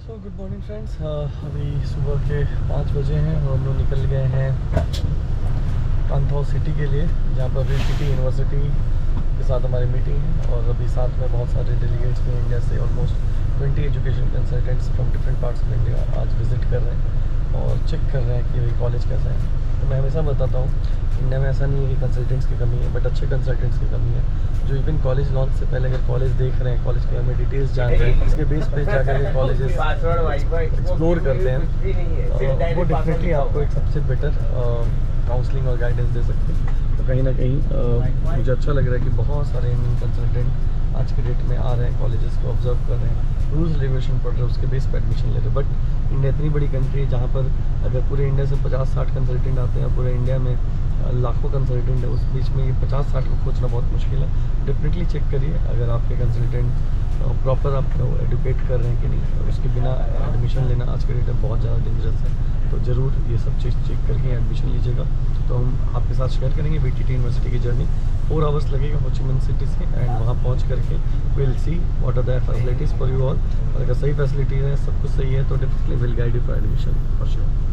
So good morning friends, अभी सुबह के 5 बजे हैं और हम लोग निकल गए हैं कांथाओ सिटी के लिए, जहाँ पर वीटीटी यूनिवर्सिटी के साथ हमारी मीटिंग है। और अभी साथ में बहुत सारे डेलीगेट्स भी इंडिया से almost 20 education consultants from different parts of India आज विज़िट कर रहे हैं और चेक कर रहे हैं कि भाई कॉलेज कैसा है। तो मैं हमेशा बताता हूँ, इंडिया में ऐसा नहीं है कि कंसल्टेंट्स की कमी है, बट अच्छे कंसल्टेंट्स की कमी है जो इवन कॉलेज लॉन्च से पहले अगर कॉलेज देख रहे हैं, कॉलेज के बारे में डिटेल्स जान रहे हैं, इसके बेस पे जाकर के कॉलेजेस एक्सप्लोर करते हैं, वो डेफिनेटली आपको एक सबसे बेटर काउंसलिंग और गाइडेंस दे सकते हैं। तो कहीं ना कहीं मुझे अच्छा लग रहा है कि बहुत सारे इंडियन कंसल्टेंट आज के डेट में आ रहे हैं, कॉलेजेस को ऑब्जर्व कर रहे हैं, रूल्स रेगुलेशन पढ़ रहे हैं, उसके बेस पर एडमिशन ले रहे हैं। बट इंडिया इतनी बड़ी कंट्री है जहाँ पर अगर पूरे इंडिया से 50-60 कंसल्टेंट आते हैं, पूरे इंडिया में लाखों कंसल्टेंट है, उस बीच में ये 50-60 को खोजना बहुत मुश्किल है। डेफिनेटली चेक करिए अगर आपके कंसल्टेंट प्रॉपर आपको एडुकेट कर रहे हैं कि नहीं, और उसके बिना एडमिशन लेना आज के डेट में बहुत ज़्यादा डेंजरस है। तो ज़रूर ये सब चीज़ चेक करके एडमिशन लीजिएगा। तो हम आपके साथ शेयर करेंगे वीटीटी यूनिवर्सिटी की जर्नी। 4 आवर्स लगेगा हो ची मिन सिटी से, एंड वहाँ पहुँच करके will see what are the facilities for you all. और अगर सही फैसिलिटीज़ है, सब कुछ सही है, तो definitely will guide you for admission for sure.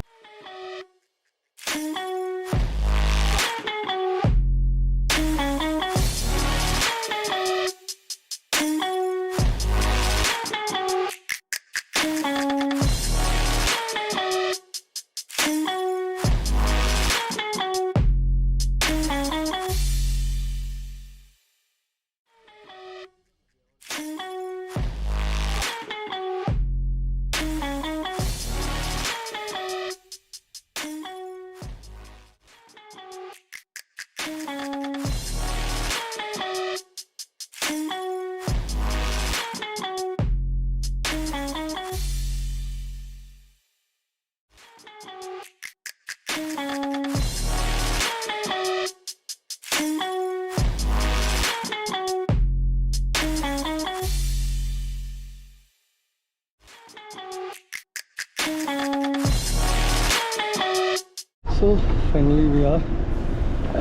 So finally we are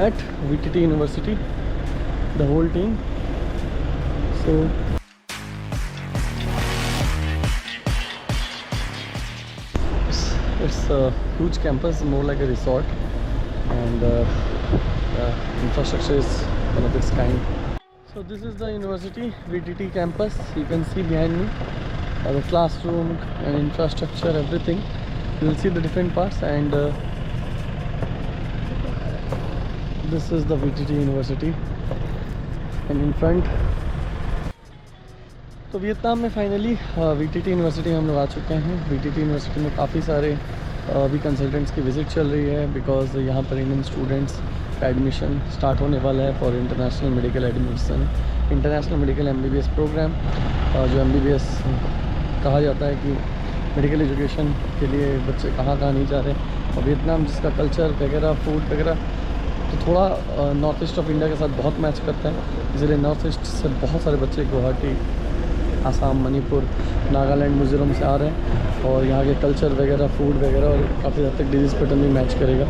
at VTT University, the whole team. So it's a huge campus, more like a resort, and the infrastructure is one of its kind. So this is the university VTT campus. You can see behind me the classroom and infrastructure, everything. You will see the different parts, and this is the VTT University, and in front. तो Vietnam में finally VTT university में हम लोग आ चुके हैं। VTT university में काफ़ी सारे अभी कंसल्टेंट्स की विज़िट चल रही है, बिकॉज़ यहाँ पर इंडियन स्टूडेंट्स का एडमिशन स्टार्ट होने वाला है for international medical admission, international medical MBBS programme, जो MBBS कहा जाता है कि मेडिकल एजुकेशन के लिए बच्चे कहाँ नहीं जा रहे हैं। और वियतनाम जिसका कल्चर वगैरह, फूड वगैरह तो थोड़ा नॉर्थ ईस्ट ऑफ इंडिया के साथ बहुत मैच करता है, इसलिए नॉर्थ ईस्ट से बहुत सारे बच्चे गुवाहाटी, आसाम, मणिपुर, नागालैंड, मिज़ोरम से आ रहे हैं, और यहाँ के कल्चर वगैरह, फूड वगैरह, और काफ़ी हद तक डिजीज़ पैटर्न भी मैच करेगा,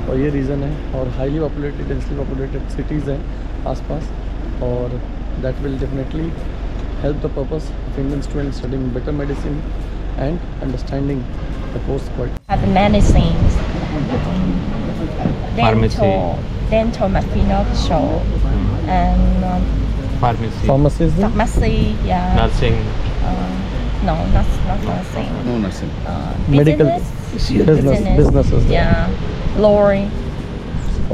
और ये रीज़न है। और highly populated, densely populated cities हैं आसपास, और that will definitely help the purpose of Indian student studying better medicine and understanding the post quality medicines, Pharmacy. dental maxillofacial, and Pharmacy. Pharmacy is there? pharmacy. Yeah. Nursing. No, not nursing. No nursing. Medical business is there. Yeah. Lowering.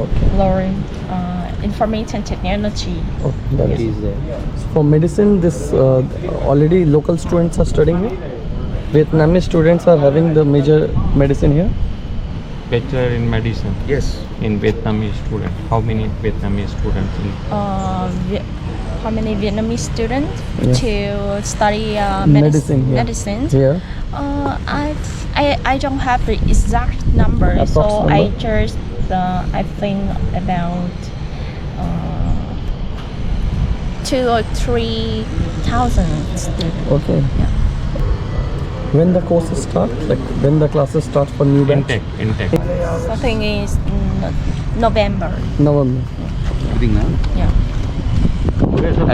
Okay. Lowering. Information technology. Okay, that is. Is there? So for medicine, this already local students are studying here. Vietnamese students are having the major medicine here. Bachelor in medicine. Yes. In Vietnamese student. How many Vietnamese students in? How many Vietnamese students Yeah. to study Medicine here. medicine? Here. I don't have the exact number, Approx so I number? just I think about 2,000 or 3,000 students. Okay. Yeah. When the courses start, like when the classes start for new batch? Intake. I think is November. November. Everything now. Yeah.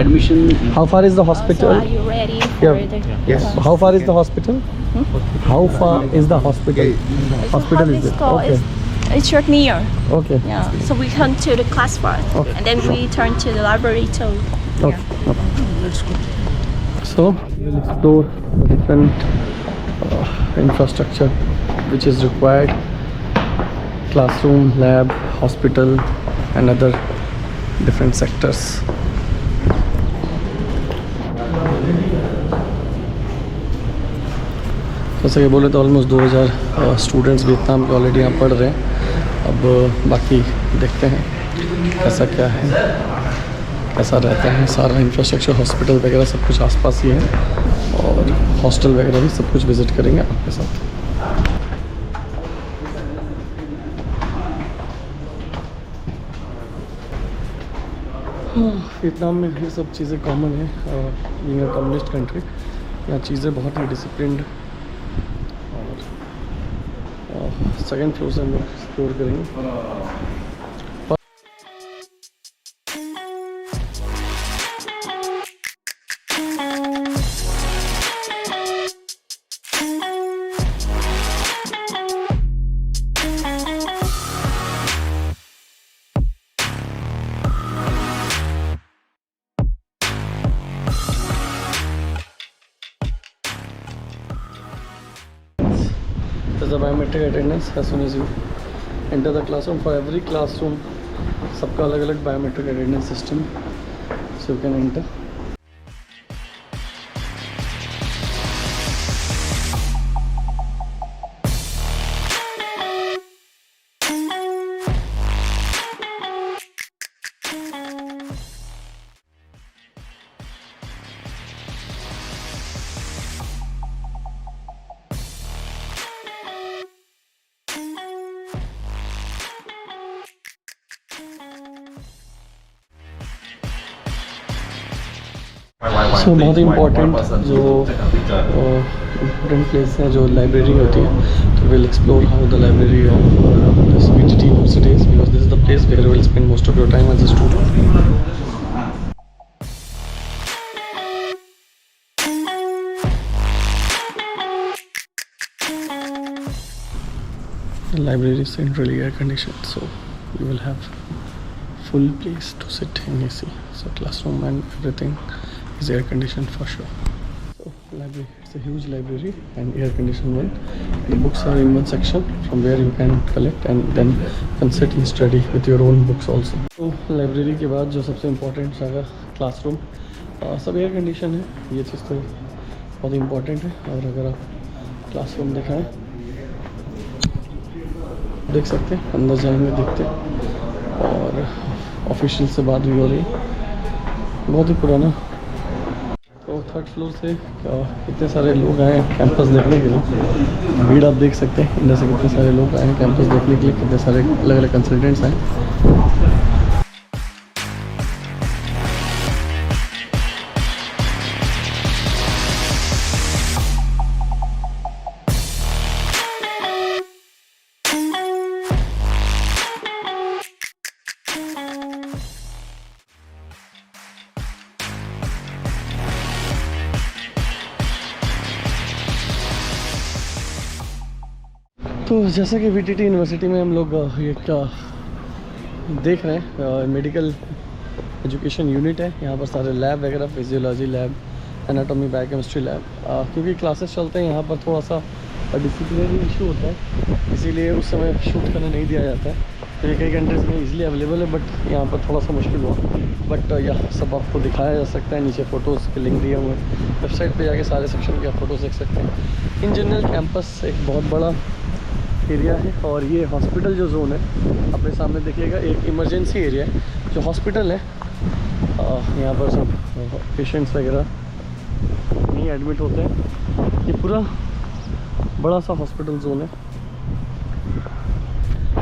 Admission. How far is the So hospital? are you ready for Yeah. the Yes. How far is the hospital? How far is the hospital? Hospital is it? Store Okay. it's right near. Okay. Yeah. So we come to the class first, Okay. and then we turn to the library too. Okay. Let's go. So we'll explore the different infrastructure which is required: classroom, lab, hospital, and other different sectors. जैसे कि बोले तो almost 2000 students Vietnam के already यहाँ पढ़ रहे हैं। अब बाकी देखते हैं कैसा क्या है, कैसा रहता है। सारा इंफ्रास्ट्रक्चर, हॉस्पिटल वगैरह सब कुछ आसपास ही है, और हॉस्टल वगैरह भी सब कुछ विज़िट करेंगे आपके साथ। वियतनाम में ये सब चीज़ें कॉमन है। बीइंग अ कम्युनिस्ट कंट्री, यहाँ चीज़ें बहुत ही डिसिप्लिन्ड। और सेकंड फ्लोर से हम लोग एक्सप्लोर करेंगे। There's a biometric attendance as soon as you enter the classroom. For every classroom, सबका अलग अलग biometric attendance system, so you can enter. So बहुत ही इम्पोर्टेंट जो इम्पोर्टेंट प्लेस है, जो लाइब्रेरी होती है, तो will explore how the library of this VTT university is, because this is the place where you will spend most of your time as a student. The library is centrally air conditioned, so you will have full place to sit in AC. So classroom and everything is air conditioned for sure. So library, it's a huge library and air conditioned one. The books are in one section from where you can collect and then can sit and study with your own books also. So library के बाद जो सबसे important है classroom, सब air conditioned है, ये चीज़ तो बहुत important है। और अगर आप classroom दिखाएं, देख सकते हैं, अंदर जाएंगे देखते हैं। और ऑफिशियल से बात भी हो रही है, बहुत ही पुराना। तो थर्ड फ्लोर से कितने सारे लोग आए हैं कैंपस देखने के लिए, भीड़ आप देख सकते हैं। इंडिया से कितने सारे लोग आए हैं कैंपस देखने के लिए, कितने सारे अलग अलग कंसल्टेंट्स आए। तो जैसा कि VTT यूनिवर्सिटी में हम लोग ये क्या देख रहे हैं, मेडिकल एजुकेशन यूनिट है। यहाँ पर सारे लैब वगैरह, physiology lab, anatomy, biochemistry lab. क्योंकि क्लासेस चलते हैं यहाँ पर, थोड़ा सा डिसिप्लिनरी इशू होता है, इसीलिए उस समय शूट करने नहीं दिया जाता है। तो ये कई कंट्रीज़ में इजीली अवेलेबल है, बट यहाँ पर थोड़ा सा मुश्किल हुआ। बट यह सब आपको दिखाया जा सकता है। नीचे फ़ोटोज़ के लिंक दिए हुए हैं, वेबसाइट पे जाके सारे सेक्शन के आप फ़ोटोज़ देख सकते हैं। इन जनरल कैंपस एक बहुत बड़ा एरिया है, और ये हॉस्पिटल जो जोन है अपने सामने देखिएगा, एक इमरजेंसी एरिया है। जो हॉस्पिटल है यहाँ पर सब पेशेंट्स वगैरह नहीं एडमिट होते हैं। ये पूरा बड़ा सा हॉस्पिटल जोन है,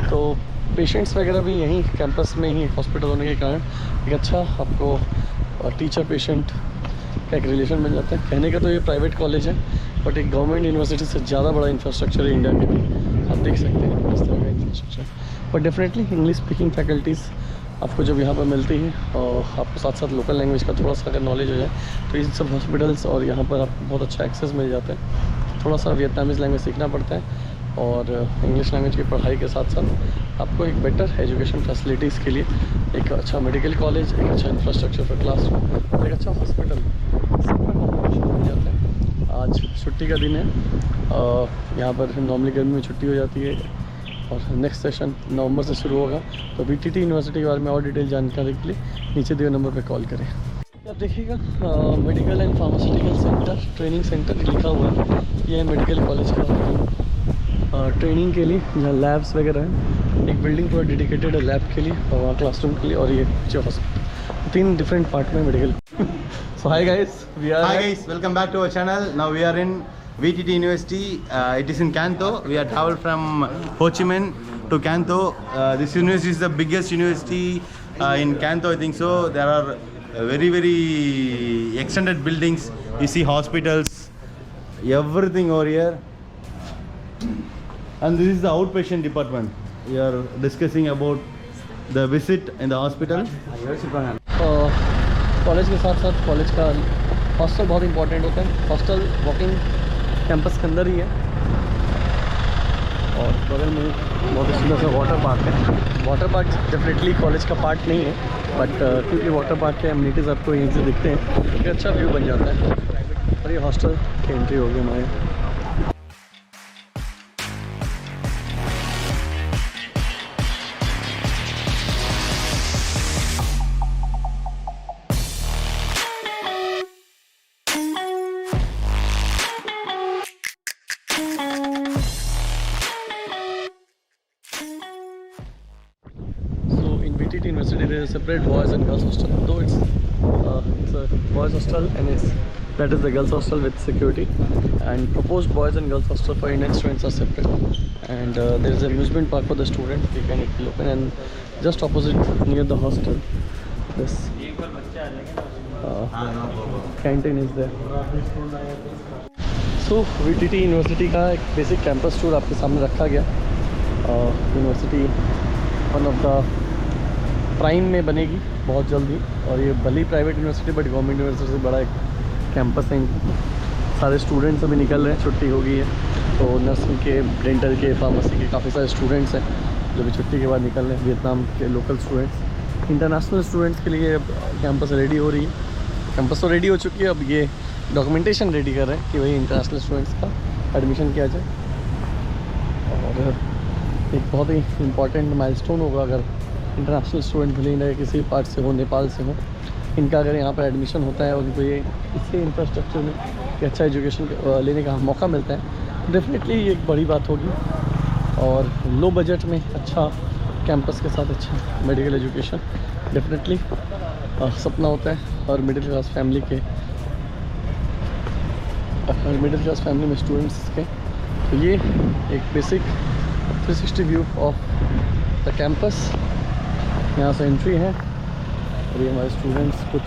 तो पेशेंट्स वगैरह भी यहीं कैंपस में ही हॉस्पिटल होने के कारण एक अच्छा आपको टीचर पेशेंट का एक रिलेशन बन जाता है। कहने का तो ये प्राइवेट कॉलेज है, बट एक गवर्नमेंट यूनिवर्सिटी से ज़्यादा बड़ा इंफ्रास्ट्रक्चर है इंडिया के भी, आप देख सकते हैं इस तरह का infrastructure. But definitely English speaking faculties आपको जब यहाँ पर मिलती है, और आपको साथ साथ लोकल लैंग्वेज का थोड़ा सा अगर नॉलेज हो जाए, तो इन सब हॉस्पिटल्स और यहाँ पर आपको बहुत अच्छा एक्सेस मिल जाता है। थोड़ा सा वियतनामीज़ लैंग्वेज सीखना पड़ता है और इंग्लिश लैंग्वेज की पढ़ाई के साथ साथ आपको एक बेटर एजुकेशन फैसिलिटीज़ के लिए एक अच्छा मेडिकल कॉलेज, एक अच्छा इंफ्रास्ट्रक्चर फॉर क्लासरूम और एक अच्छा हॉस्पिटल सबका कॉम्बिनेशन हो जाता है। आज छुट्टी का दिन है, यहाँ पर नॉर्मली गर्मी में छुट्टी हो जाती है और नेक्स्ट सेशन नवंबर से शुरू होगा। तो VTT यूनिवर्सिटी के बारे में और डिटेल जानकारी के लिए नीचे दिए नंबर पर कॉल करें। आप देखिएगा medical and pharmaceutical centre training centre लिखा हुआ है। ये है मेडिकल कॉलेज का ट्रेनिंग के लिए, जहाँ लैब्स वगैरह हैं। एक बिल्डिंग पूरा डेडिकेटेड है लैब के लिए और वहाँ क्लासरूम के लिए, और ये जो हॉस्पिटल 3 डिफरेंट पार्ट में medical. So hi guys, Hi guys, welcome back to our channel. Now we are in VTT University. It is in Canto. We are traveled from Ho Chi Minh to Canto. This university is the biggest university in Canto, I think so. There are very extended buildings. You see hospitals, everything over here. And this is the outpatient department. We are discussing about the visit in the hospital. College के साथ साथ college का hostel बहुत important होता है। Hostel walking campus के अंदर ही है और बगल में बहुत ही सुंदर सा वाटर पार्क है। वाटर पार्क डेफिनेटली कॉलेज का पार्ट नहीं है, बट क्योंकि वाटर पार्क के एमिनिटीज़ आपको यहीं से दिखते हैं, एक अच्छा व्यू बन जाता है। और ये हॉस्टल की एंट्री होगी हमारे। VTT University there is a separate boys and girls hostel, though it's a boys hostel and that is the girls hostel with security, and proposed boys and girls hostel for Indian students are separate, and there is an amusement park for the students. We can open, and just opposite near the hostel this canteen is there. So VTT University का एक basic campus tour आपके सामने रखा गया। University one of the prime में बनेगी बहुत जल्दी, और ये भले ही private university but government university से बड़ा एक कैंपस है। सारे स्टूडेंट्स अभी निकल रहे हैं, छुट्टी हो गई है, तो नर्सिंग के, डेंटल के, फार्मेसी के काफ़ी सारे स्टूडेंट्स हैं जो भी छुट्टी के बाद निकल रहे हैं। वियतनाम के लोकल स्टूडेंट्स, इंटरनेशनल स्टूडेंट्स के लिए कैंपस रेडी हो रही है। कैंपस तो रेडी हो चुकी है, अब ये डॉक्यूमेंटेशन रेडी कर रहे हैं कि वही इंटरनेशनल स्टूडेंट्स का एडमिशन किया जाए। और एक बहुत ही इम्पॉर्टेंट माइलस्टोन होगा अगर इंटरनेशनल स्टूडेंट भले ही किसी पार्ट से हो, नेपाल से हो, इनका अगर यहाँ पर एडमिशन होता है और उनको ये इससे इंफ्रास्ट्रक्चर में अच्छा एजुकेशन लेने का मौका मिलता है, डेफिनेटली ये एक बड़ी बात होगी। और लो बजट में अच्छा कैंपस के साथ अच्छा मेडिकल एजुकेशन डेफिनेटली सपना होता है। और मिडिल क्लास फैमिली में स्टूडेंट्स के, तो ये एक basic 360 view of the campus. यहाँ से एंट्री है और ये हमारे स्टूडेंट्स कुछ